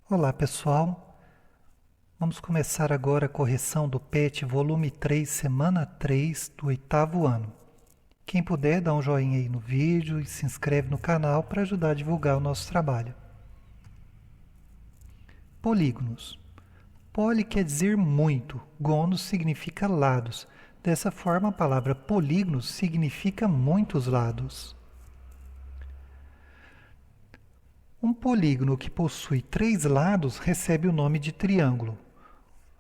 Olá pessoal, vamos começar agora a correção do PET volume 3, semana 3 do 8º ano. Quem puder, dá um joinha aí no vídeo e se inscreve no canal para ajudar a divulgar o nosso trabalho. Polígonos. Poli quer dizer muito, gonos significa lados. Dessa forma, a palavra polígonos significa muitos lados. Um polígono que possui 3 lados recebe o nome de triângulo.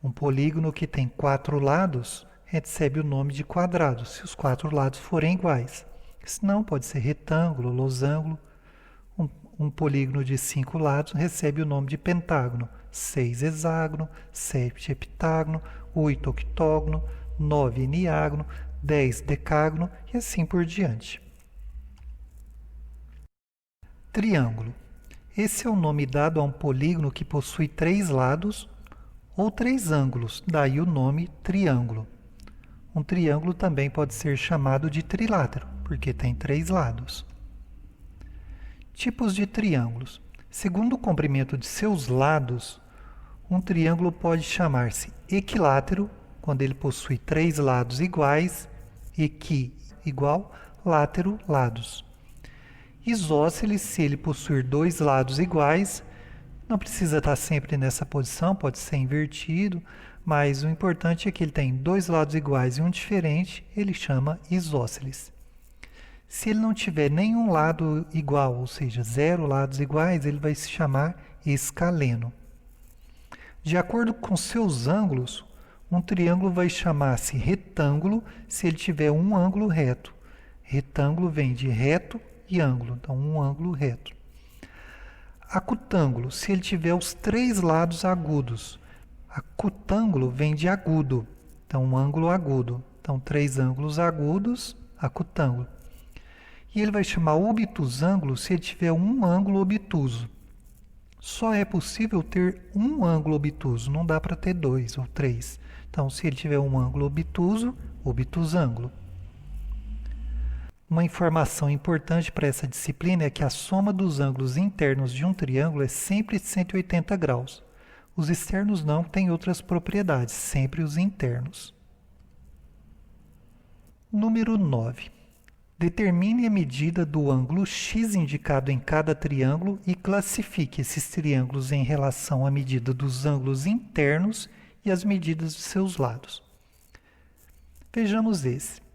Um polígono que tem 4 lados recebe o nome de quadrado, se os 4 lados forem iguais. Senão, pode ser retângulo, losango. Um polígono de 5 lados recebe o nome de pentágono. 6 hexágono, 7 heptágono, 8 octógono, 9 eniágono, 10 decágono e assim por diante. Triângulo. Esse é o nome dado a um polígono que possui 3 lados ou 3 ângulos, daí o nome triângulo. Um triângulo também pode ser chamado de trilátero, porque tem 3 lados. Tipos de triângulos. Segundo o comprimento de seus lados, um triângulo pode chamar-se equilátero, quando ele possui 3 lados iguais, equi, igual, látero, lados. Isósceles, se ele possuir 2 lados iguais, não precisa estar sempre nessa posição, pode ser invertido, mas o importante é que ele tem 2 lados iguais e um diferente, ele chama isósceles. Se ele não tiver nenhum lado igual, ou seja, 0 lados iguais, ele vai se chamar escaleno. De acordo com seus ângulos, um triângulo vai chamar-se retângulo se ele tiver um ângulo reto. Retângulo vem de reto e ângulo, então um ângulo reto. Acutângulo, se ele tiver os 3 lados agudos. Acutângulo vem de agudo, então um ângulo agudo. Então 3 ângulos agudos, acutângulo. E ele vai chamar obtusângulo se ele tiver um ângulo obtuso. Só é possível ter um ângulo obtuso, não dá para ter 2 ou 3. Então, se ele tiver um ângulo obtuso, obtusângulo. Uma informação importante para essa disciplina é que a soma dos ângulos internos de um triângulo é sempre 180 graus. Os externos não têm outras propriedades, sempre os internos. Número 9. Determine a medida do ângulo x indicado em cada triângulo e classifique esses triângulos em relação à medida dos ângulos internos e as medidas de seus lados. Vejamos esse.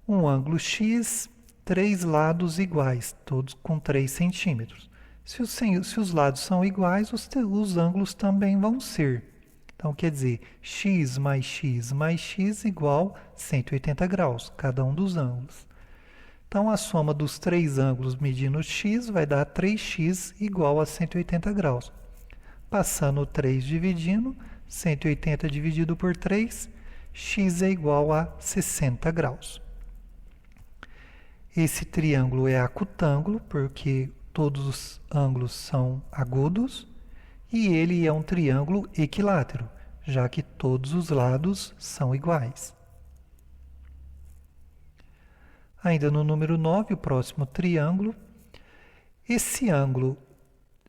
Um ângulo x, 3 lados iguais, todos com 3 centímetros. Se os lados são iguais, os ângulos também vão ser. Então, quer dizer, x mais x igual 180 graus, cada um dos ângulos. Então, a soma dos 3 ângulos medindo x vai dar 3x igual a 180 graus. Passando o 3 dividindo, 180 dividido por 3, x é igual a 60 graus. Esse triângulo é acutângulo, porque todos os ângulos são agudos, e ele é um triângulo equilátero, já que todos os lados são iguais. Ainda no número 9, o próximo triângulo. Esse ângulo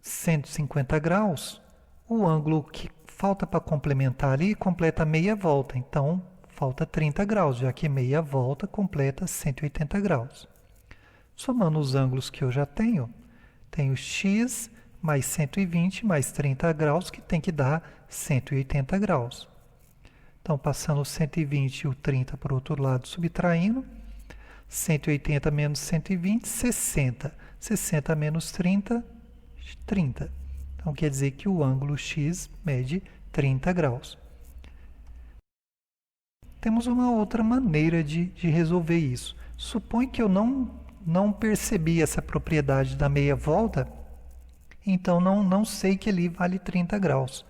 150 graus, o ângulo que falta para complementar ali completa meia volta, então falta 30 graus, já que meia volta completa 180 graus. Somando os ângulos que eu já tenho x mais 120 mais 30 graus, que tem que dar 180 graus. Então, passando o 120 e o 30 para o outro lado, subtraindo, 180 menos 120, 60. 60 menos 30, 30. Então, quer dizer que o ângulo x mede 30 graus. Temos uma outra maneira de resolver isso. Supõe que eu não percebi essa propriedade da meia volta, então não sei que ali vale 30 graus.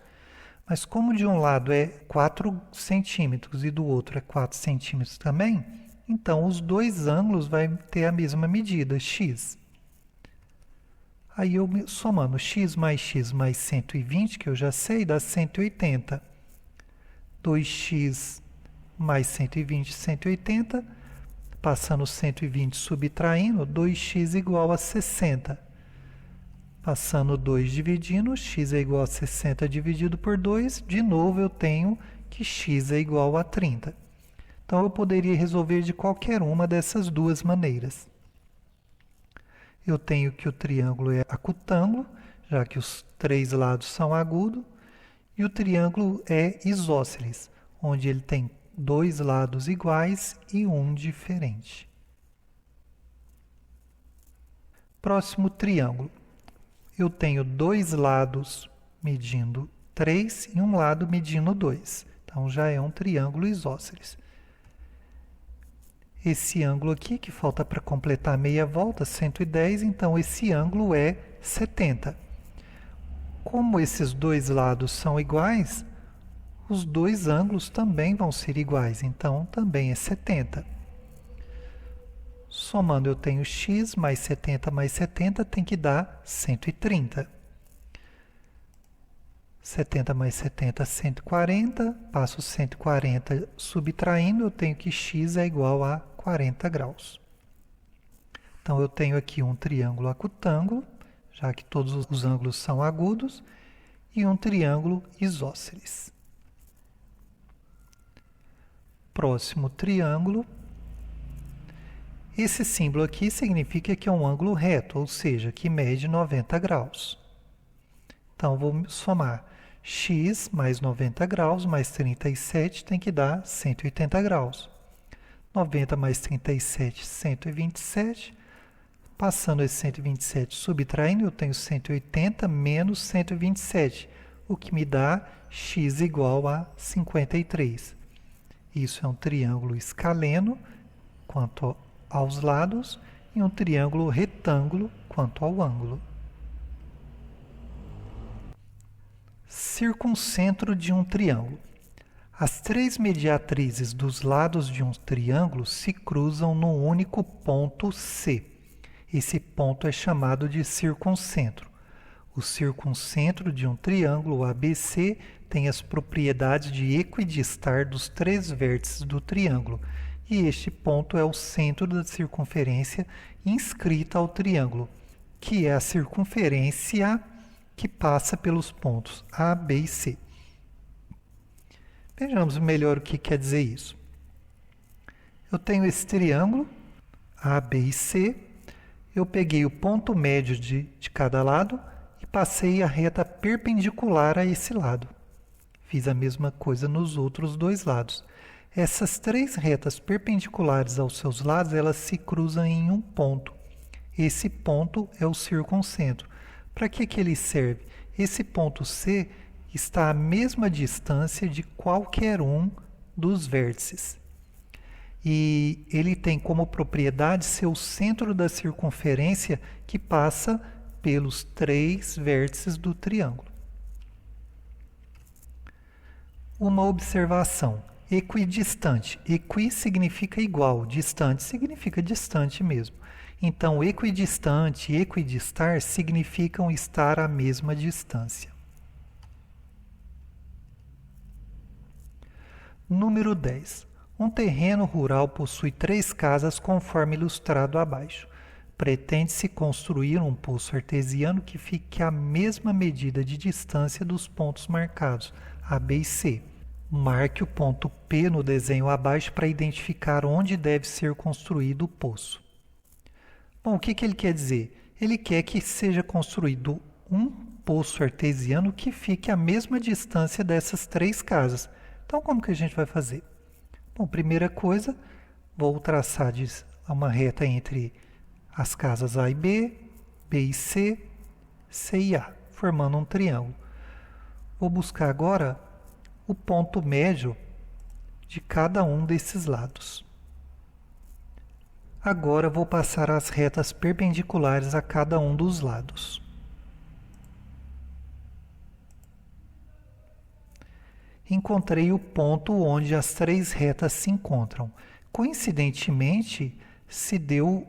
Mas como de um lado é 4 centímetros e do outro é 4 centímetros também, então os dois ângulos vão ter a mesma medida, x. Aí eu somando x mais 120, que eu já sei, dá 180. 2x mais 120, 180. Passando 120 subtraindo, 2x igual a 60. Passando 2 dividindo, x é igual a 60 dividido por 2. De novo, eu tenho que x é igual a 30. Então, eu poderia resolver de qualquer uma dessas duas maneiras. Eu tenho que o triângulo é acutângulo, já que os três lados são agudos, e o triângulo é isósceles, onde ele tem dois lados iguais e um diferente. Próximo triângulo. Eu tenho dois lados medindo 3 e um lado medindo 2. Então, já é um triângulo isósceles. Esse ângulo aqui, que falta para completar meia volta, 110, então esse ângulo é 70. Como esses dois lados são iguais, os dois ângulos também vão ser iguais, então também é 70. Somando, eu tenho x mais 70 tem que dar 130. 70 mais 70, 140. Passo 140 subtraindo, eu tenho que x é igual a 40 graus. Então, eu tenho aqui um triângulo acutângulo, já que todos os ângulos são agudos, e um triângulo isósceles. Próximo triângulo. Esse símbolo aqui significa que é um ângulo reto, ou seja, que mede 90 graus. Então, vou somar x mais 90 graus mais 37 tem que dar 180 graus. 90 mais 37, 127. Passando esse 127 subtraindo, eu tenho 180 menos 127, o que me dá x igual a 53. Isso é um triângulo escaleno quanto aos lados e um triângulo retângulo quanto ao ângulo. Circuncentro de um triângulo. As três mediatrizes dos lados de um triângulo se cruzam num único ponto C. Esse ponto é chamado de circuncentro. O circuncentro de um triângulo ABC tem as propriedades de equidistar dos três vértices do triângulo, e este ponto é o centro da circunferência inscrita ao triângulo, que é a circunferência que passa pelos pontos A, B e C. Vejamos melhor o que quer dizer isso. Eu tenho esse triângulo, A, B e C. Eu peguei o ponto médio de cada lado e passei a reta perpendicular a esse lado. Fiz a mesma coisa nos outros dois lados. Essas três retas perpendiculares aos seus lados, elas se cruzam em um ponto. Esse ponto é o circuncentro. Para que ele serve? Esse ponto C está à mesma distância de qualquer um dos vértices. E ele tem como propriedade ser o centro da circunferência que passa pelos três vértices do triângulo. Uma observação. Equidistante. Equi significa igual, distante significa distante mesmo. Então, equidistante e equidistar significam estar à mesma distância. Número 10. Um terreno rural possui 3 casas conforme ilustrado abaixo. Pretende-se construir um poço artesiano que fique à mesma medida de distância dos pontos marcados, A, B e C. Marque o ponto P no desenho abaixo para identificar onde deve ser construído o poço. Bom, o que ele quer dizer? Ele quer que seja construído um poço artesiano que fique à mesma distância dessas 3 casas. Então, como que a gente vai fazer? Bom, primeira coisa, vou traçar uma reta entre as casas A e B, B e C, C e A, formando um triângulo. Vou buscar agora o ponto médio de cada um desses lados. Agora vou passar as retas perpendiculares a cada um dos lados. Encontrei o ponto onde as 3 retas se encontram. Coincidentemente, se deu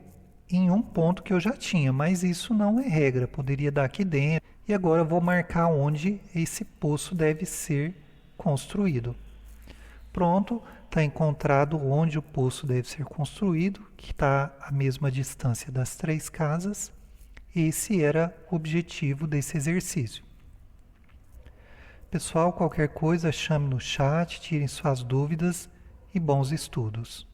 em um ponto que eu já tinha, mas isso não é regra, poderia dar aqui dentro. E agora eu vou marcar onde esse poço deve ser construído. Pronto, está encontrado onde o poço deve ser construído, que está à mesma distância das 3 casas. esse era o objetivo desse exercício. Pessoal, qualquer coisa, chame no chat, tirem suas dúvidas e bons estudos.